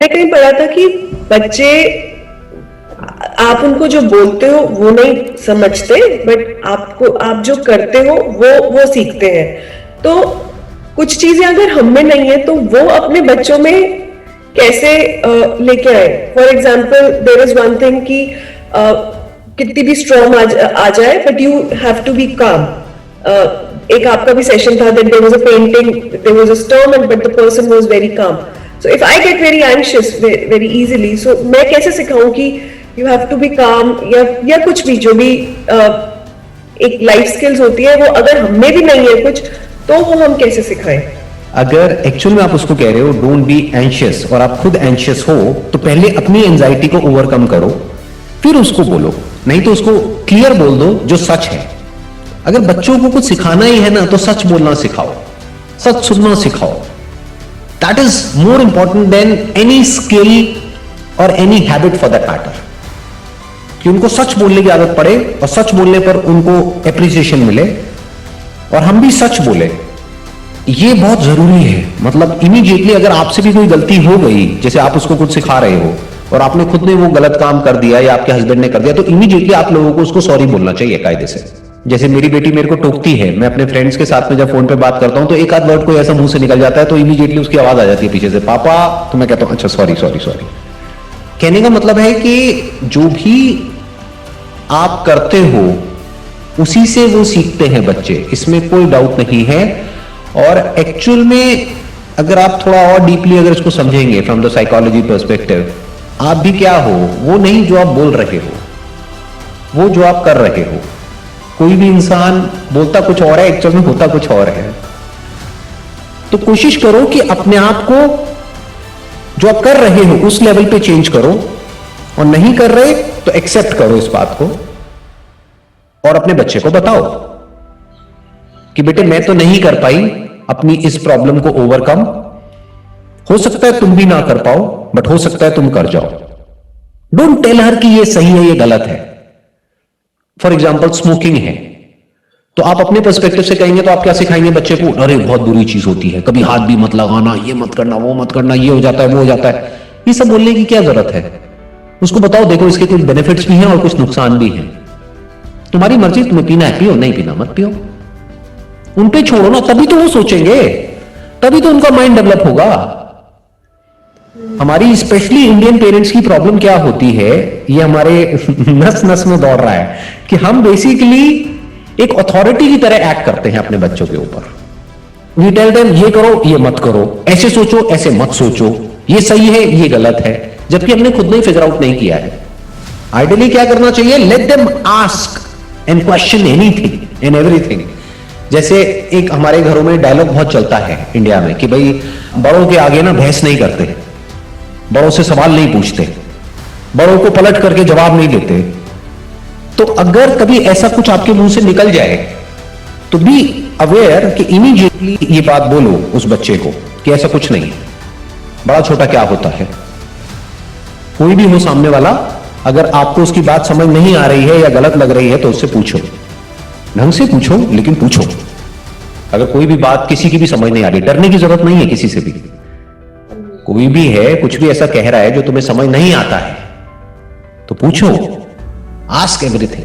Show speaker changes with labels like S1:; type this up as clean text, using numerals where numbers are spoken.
S1: मैंने कहीं पढ़ा था कि बच्चे, आप उनको जो बोलते हो वो नहीं समझते, बट आप जो करते हो वो सीखते हैं। तो कुछ चीजें अगर हम में नहीं है तो वो अपने बच्चों में कैसे लेके आए। For example there is one thing कि कितनी भी स्ट्रॉन्ग आ जाए, but you have to be calm. एक आपका भी सेशन था, that there was a painting, there was a storm and but the person was very calm. So if I get very anxious very easily, so मैं कैसे सिखाऊं कि you have to be काम, या कुछ भी जो भी एक लाइफ स्किल्स होती है, वो अगर हमें भी नहीं है कुछ, तो वो हम कैसे सिखाएं।
S2: अगर एक्चुअल में आप उसको कह रहे हो डोंट बी एंशियस और आप खुद एंशियस हो, तो पहले अपनी एंजाइटी को ओवरकम करो, फिर उसको बोलो। नहीं तो उसको क्लियर बोल दो जो सच है। अगर बच्चों को कुछ सिखाना ही है ना, तो सच बोलना सिखाओ, सच सुनना सिखाओ। That is more important than any skill और any habit for that matter. कि उनको सच बोलने की आदत पड़े और सच बोलने पर उनको एप्रिसिएशन मिले, और हम भी सच बोले, ये बहुत जरूरी है। मतलब इमीडिएटली अगर आपसे भी कोई गलती हो गई, जैसे आप उसको कुछ सिखा रहे हो और आपने खुद ने वो गलत काम कर दिया या आपके हस्बैंड ने कर दिया, तो इमीडिएटली आप लोगों को उसको सॉरी बोलना चाहिए कायदे से। जैसे मेरी बेटी मेरे को टोकती है, मैं अपने फ्रेंड्स के साथ में जब फोन पे बात करता हूं तो एक आध वर्ड कोई ऐसा मुंह से निकल जाता है तो इमीडिएटली उसकी आवाज आ जाती है पीछे से, पापा। तो मैं कहता हूं अच्छा सॉरी सॉरी सॉरी। कहने का मतलब है कि जो भी आप करते हो उसी से वो सीखते हैं बच्चे, इसमें कोई डाउट नहीं है। और एक्चुअल में अगर आप थोड़ा और डीपली अगर इसको समझेंगे फ्रॉम द साइकोलॉजी पर्सपेक्टिव, आप भी क्या हो, वो नहीं जो आप बोल रहे हो, वो जो आप कर रहे हो। कोई भी इंसान बोलता कुछ और है, एक्चुअल में होता कुछ और है। तो कोशिश करो कि अपने आप को जो आप कर रहे हो उस लेवल पे चेंज करो, और नहीं कर रहे तो एक्सेप्ट करो इस बात को, और अपने बच्चे को बताओ कि बेटे मैं तो नहीं कर पाई अपनी इस प्रॉब्लम को ओवरकम। हो सकता है तुम भी ना कर पाओ, बट हो सकता है तुम कर जाओ। डोंट टेल हर कि ये सही है ये गलत है। फॉर एग्जाम्पल स्मोकिंग है, तो आप अपने पर्सपेक्टिव से कहेंगे तो आप क्या सिखाएंगे बच्चे को? अरे बहुत बुरी चीज होती है, कभी हाथ भी मत लगाना, ये मत करना, वो मत करना, ये हो जाता है वो हो जाता है। ये सब बोलने की क्या जरूरत है? उसको बताओ देखो इसके कुछ बेनिफिट्स भी हैं और कुछ नुकसान भी हैं। तुम्हारी मर्जी, तुम्हें पीना है पियो, नहीं पीना मत पियो। उन पे छोड़ो ना, तभी तो वो सोचेंगे, तभी तो उनका माइंड डेवलप होगा। हमारी स्पेशली इंडियन पेरेंट्स की प्रॉब्लम क्या होती है, ये हमारे नस नस में दौड़ रहा है कि हम बेसिकली एक अथॉरिटी की तरह एक्ट करते हैं अपने बच्चों के ऊपर। वी टेल देम ये करो ये मत करो, ऐसे सोचो ऐसे मत सोचो, ये सही है ये गलत है, जबकि हमने खुद ने फिगर आउट नहीं किया है। आइडियली क्या करना चाहिए? Let them ask and question anything and everything. जैसे एक हमारे घरों में डायलॉग बहुत चलता है इंडिया में कि भाई बड़ों के आगे ना बहस नहीं करते, बड़ों से सवाल नहीं पूछते, बड़ों को पलट करके जवाब नहीं देते। तो अगर कभी ऐसा कुछ आपके मुंह से निकल जाए तो बी अवेयर कि इमीडिएटली ये बात बोलो उस बच्चे को कि ऐसा कुछ नहीं है, बड़ा छोटा क्या होता है। कोई भी हो सामने वाला, अगर आपको उसकी बात समझ नहीं आ रही है या गलत लग रही है तो उससे पूछो, ढंग से पूछो लेकिन पूछो। अगर कोई भी बात किसी की भी समझ नहीं आ रही, डरने की जरूरत नहीं है किसी से भी। कोई भी है कुछ भी ऐसा कह रहा है जो तुम्हें समझ नहीं आता है तो पूछो, आस्क एवरीथिंग।